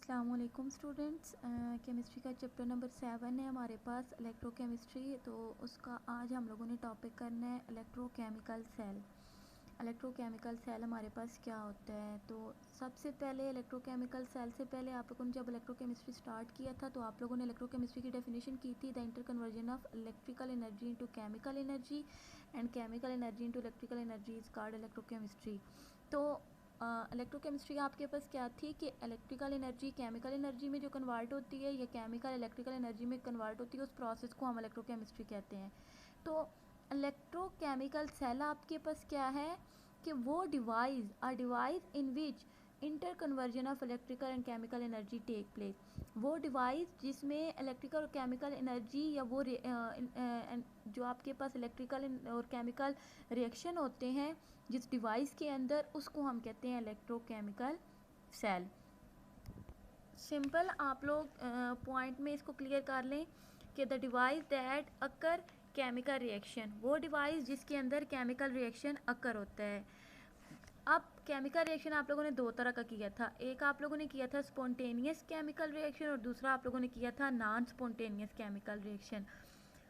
अस्सलामुअलैकुम students. Chemistry का chapter number 7 है हमारे पास, इलेक्ट्रोकेमिस्ट्री। तो उसका आज हम लोगों ने टॉपिक करना है इलेक्ट्रोकेमिकल सेल। इलेक्ट्रोकेमिकल सेल हमारे पास क्या होता है? तो सबसे पहले इलेक्ट्रोकेमिकल सेल से पहले आप लोगों ने जब इलेक्ट्रोकेमिस्ट्री स्टार्ट किया था तो आप लोगों ने इलेक्ट्रोकेमिस्ट्री की डेफिनेशन की थी, the inter conversion of electrical energy into chemical energy and chemical energy into electrical energy is called electrochemistry. तो इलेक्ट्रोकेमिस्ट्री आपके पास क्या थी कि इलेक्ट्रिकल एनर्जी केमिकल एनर्जी में जो कन्वर्ट होती है या केमिकल इलेक्ट्रिकल एनर्जी में कन्वर्ट होती है, उस प्रोसेस को हम इलेक्ट्रोकेमिस्ट्री कहते हैं। तो इलेक्ट्रोकेमिकल सेल आपके पास क्या है कि वो device in which interconversion of electrical and chemical energy take place. वो डिवाइस जिसमें इलेक्ट्रिकल और केमिकल एनर्जी या वो जो आपके पास इलेक्ट्रिकल और केमिकल रिएक्शन होते हैं जिस डिवाइस के अंदर, उसको हम कहते हैं इलेक्ट्रोकेमिकल सेल। सिंपल आप लोग पॉइंट में इसको क्लियर कर लें कि the device that occur chemical reaction, वो डिवाइस जिसके अंदर केमिकल रिएक्शन अकर होता है। अब केमिकल रिएक्शन आप लोगों ने दो तरह का किया था, एक आप लोगों ने किया था स्पॉन्टेनियस केमिकल रिएक्शन और दूसरा आप लोगों ने किया था non spontaneous chemical reaction.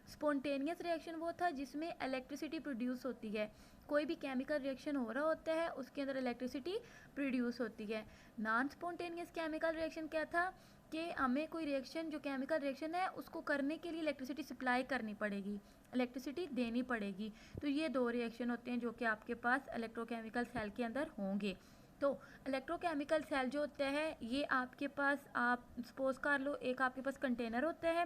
Spontaneous reaction वो था जिसमें इलेक्ट्रिसिटी प्रोड्यूस होती है, कोई भी केमिकल रिएक्शन हो रहा होता है उसके अंदर इलेक्ट्रिसिटी प्रोड्यूस होती है। नॉन स्पॉन्टेनियस केमिकल रिएक्शन क्या था कि हमें कोई रिएक्शन जो केमिकल रिएक्शन है उसको करने के लिए इलेक्ट्रिसिटी सप्लाई करनी पड़ेगी, इलेक्ट्रिसिटी देनी पड़ेगी। तो ये दो रिएक्शन होते हैं जो कि आपके पास इलेक्ट्रोकेमिकल सेल के अंदर होंगे। तो इलेक्ट्रोकेमिकल सेल जो होता है ये आपके पास, आप सपोज कर लो एक आपके पास कंटेनर होता है,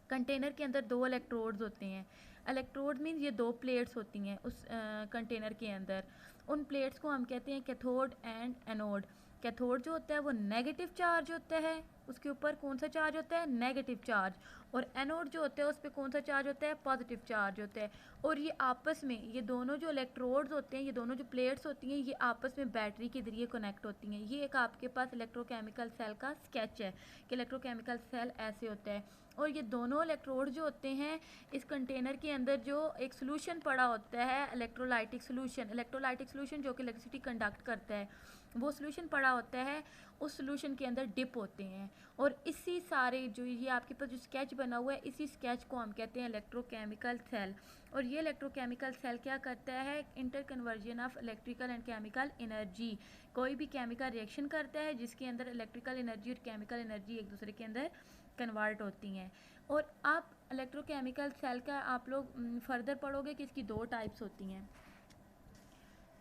कंटेनर के अंदर दो इलेक्ट्रोड्स होते हैं। इलेक्ट्रोड मीन्स ये दो प्लेट्स होती हैं उस कंटेनर के अंदर। उन प्लेट्स को हम कहते हैं कैथोड एंड एनोड। कैथोड जो होता है वो नेगेटिव चार्ज होता है, उसके ऊपर कौन सा चार्ज होता है? Negative charge. और एनोड जो होता है उस पर कौन सा चार्ज होता है? पॉजिटिव चार्ज होता है। और ये आपस में, ये दोनों जो इलेक्ट्रोड्स होते हैं, ये दोनों जो प्लेट्स होती हैं, ये आपस में बैटरी के जरिए कनेक्ट होती हैं। ये एक आपके पास इलेक्ट्रोकेमिकल सेल का स्केच है कि इलेक्ट्रोकेमिकल सेल ऐसे होता है। और ये दोनों इलेक्ट्रोड जो होते हैं, इस कंटेनर के अंदर जो एक सोल्यूशन पड़ा होता है, इलेक्ट्रोलाइटिक सोल्यूशन जो कि इलेक्ट्रिसिटी कंडक्ट करता है, वो सोल्यूशन पड़ा होता है, उस सोल्यूशन के अंदर डिप होते हैं। और इसी सारे जो ये आपके पास जो स्केच बना हुआ है, इसी स्केच को हम कहते हैं इलेक्ट्रोकेमिकल सेल। और ये इलेक्ट्रोकेमिकल सेल क्या करता है? Inter conversion of electrical and chemical energy. कोई भी केमिकल रिएक्शन करता है जिसके अंदर इलेक्ट्रिकल एनर्जी और केमिकल एनर्जी एक दूसरे के अंदर कन्वर्ट होती हैं। और आप इलेक्ट्रोकेमिकल सेल का आप लोग फर्दर पढ़ोगे कि इसकी दो टाइप्स होती हैं।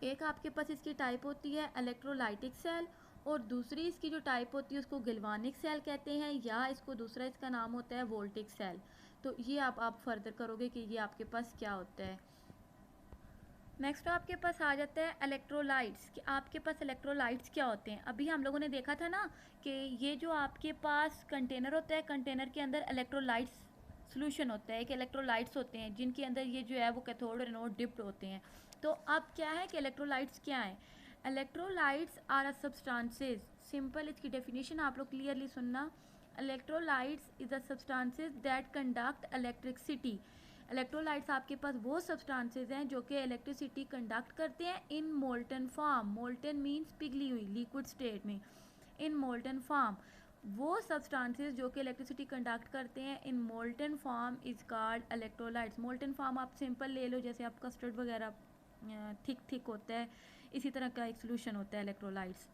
एक आपके पास इसकी टाइप होती है इलेक्ट्रोलाइटिक सेल, और दूसरी इसकी जो टाइप होती है उसको गैल्वानिक सेल कहते हैं, या इसको दूसरा इसका नाम होता है वोल्टिक सेल। तो ये आप फर्दर करोगे कि ये आपके पास क्या होता है। नेक्स्ट आपके पास आ जाता है इलेक्ट्रोलाइट्स, कि आपके पास इलेक्ट्रोलाइट्स क्या होते हैं। अभी हम लोगों ने देखा था ना कि ये जो आपके पास कंटेनर होता है, कंटेनर के अंदर इलेक्ट्रोलाइट्स सोल्यूशन होता है कि इलेक्ट्रोलाइट्स होते हैं जिनके अंदर ये जो है वो कैथोड और एनोड डिप्ड होते हैं। तो अब क्या है कि इलेक्ट्रोलाइट्स क्या है? Electrolytes are a substances, simple इसकी डेफिनेशन आप लोग क्लियरली सुनना। Electrolytes is a substances that conduct electricity. Electrolytes आपके पास वो सब्सटेंसेस हैं जो कि इलेक्ट्रिसिटी कंडक्ट करते हैं in molten form. Molten means पिघली हुई, लिक्विड स्टेट में, इन मोल्टन फॉर्म। वो सब्सटेंसेस जो कि इलेक्ट्रिसिटी कंडक्ट करते हैं in molten form is called electrolytes. Molten form आप सिंपल ले लो, जैसे आप कस्टर्ड वगैरह थिक होता है, इसी तरह का एक सोल्यूशन होता है इलेक्ट्रोलाइट्स।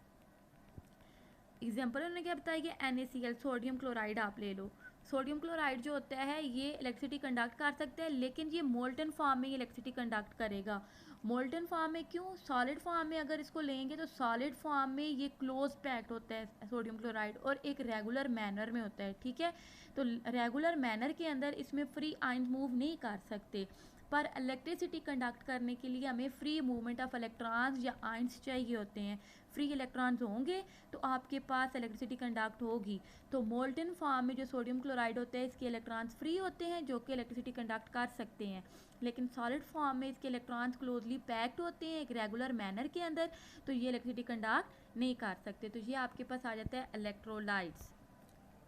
एग्जाम्पल उन्होंने क्या बताया कि NaCl, सोडियम क्लोराइड आप ले लो। सोडियम क्लोराइड जो होता है ये इलेक्ट्रिसिटी कंडक्ट कर सकता है, लेकिन ये मोल्टन फॉर्म में इलेक्ट्रिसिटी कंडक्ट करेगा। मोल्टन फॉर्म में क्यों? सॉलिड फॉर्म में अगर इसको लेंगे तो सॉलिड फॉर्म में ये क्लोज पैक्ड होता है सोडियम क्लोराइड, और एक रेगुलर मैनर में होता है, ठीक है। तो रेगुलर मैनर के अंदर इसमें फ्री आयंस मूव नहीं कर सकते, पर इलेक्ट्रिसिटी कंडक्ट करने के लिए हमें फ्री मूवमेंट ऑफ इलेक्ट्रॉन्स या आयंस चाहिए होते हैं। फ्री इलेक्ट्रॉन्स होंगे तो आपके पास इलेक्ट्रिसिटी कंडक्ट होगी। तो मोल्टन फॉर्म में जो सोडियम क्लोराइड होता है इसके इलेक्ट्रॉन्स फ्री होते हैं जो कि इलेक्ट्रिसिटी कंडक्ट कर सकते हैं, लेकिन सॉलिड फॉर्म में इसके इलेक्ट्रॉन्स क्लोजली पैक्ड होते हैं एक रेगुलर मैनर के अंदर, तो ये इलेक्ट्रिसिटी कंडक्ट नहीं कर सकते। तो ये आपके पास आ जाता है इलेक्ट्रोलाइट्स।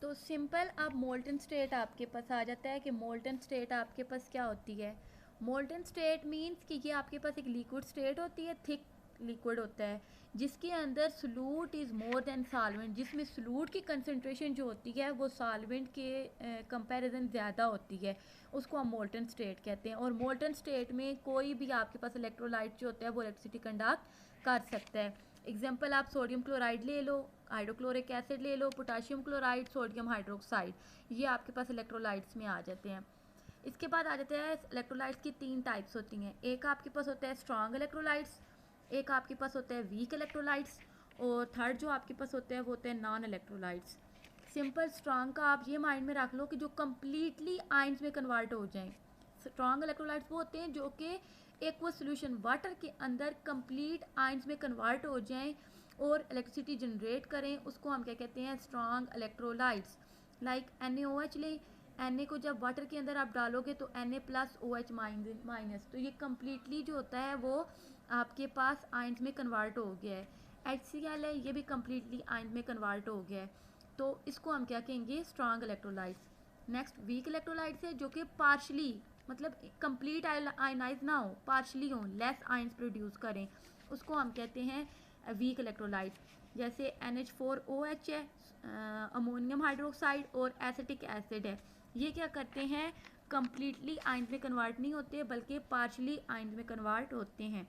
तो सिंपल अब मोल्टन स्टेट आपके पास आ जाता है कि मोल्टन स्टेट आपके पास क्या होती है। मोल्टन स्टेट मीन्स कि ये आपके पास एक लिक्विड स्टेट होती है, थिक लिक्विड होता है जिसके अंदर solute is more than solvent, जिसमें सॉल्यूट की कंसनट्रेशन जो होती है वो सॉल्वेंट के कंपैरिजन ज़्यादा होती है, उसको हम मोल्टन स्टेट कहते हैं। और मोल्टन स्टेट में कोई भी आपके पास इलेक्ट्रोलाइट जो होता है वो इलेक्ट्रिसिटी कंडक्ट कर सकता है। एग्जांपल आप सोडियम क्लोराइड ले लो, हाइड्रोक्लोरिक एसिड ले लो, पोटाशियम क्लोराइड, सोडियम हाइड्रोक्साइड, ये आपके पास इलेक्ट्रोलाइट्स में आ जाते हैं। इसके बाद आ जाते हैं इलेक्ट्रोलाइट्स की 3 टाइप्स होती हैं। एक आपके पास होता है स्ट्रॉन्ग इलेक्ट्रोलाइट्स, एक आपके पास होता है वीक इलेक्ट्रोलाइट्स, और थर्ड जो आपके पास होता है वो होते हैं नॉन इलेक्ट्रोलाइट्स। सिंपल स्ट्रॉन्ग का आप ये माइंड में रख लो कि जो कम्प्लीटली आयंस में कन्वर्ट हो जाएं। स्ट्रॉन्ग इलेक्ट्रोलाइट्स वो होते हैं जो कि एक्वस सोल्यूशन वाटर के अंदर कंप्लीट आयंस में कन्वर्ट हो जाएं और इलेक्ट्रिसिटी जनरेट करें, उसको हम क्या कहते हैं, स्ट्रॉन्ग इलेक्ट्रोलाइट्स। लाइक NaOH ले, Na को जब वाटर के अंदर आप डालोगे तो Na प्लस OH माइनस, तो ये कम्प्लीटली जो होता है वो आपके पास आयंस में कन्वर्ट हो गया है। HCl है, ये भी कम्प्लीटली आयंस में कन्वर्ट हो गया है, तो इसको हम क्या कहेंगे, strong electrolytes. Next weak electrolytes है जो कि पार्शली, मतलब कंप्लीट आयनाइज ना हो, पार्शली हो, लेस आयंस प्रोड्यूस करें, उसको हम कहते हैं वीक इलेक्ट्रोलाइट। जैसे NH4OH है, अमोनियम हाइड्रोक्साइड और एसिटिक एसिड है, ये क्या करते हैं, कंप्लीटली आयंस में कन्वर्ट नहीं होते बल्कि पार्शली आयंस में कन्वर्ट होते हैं।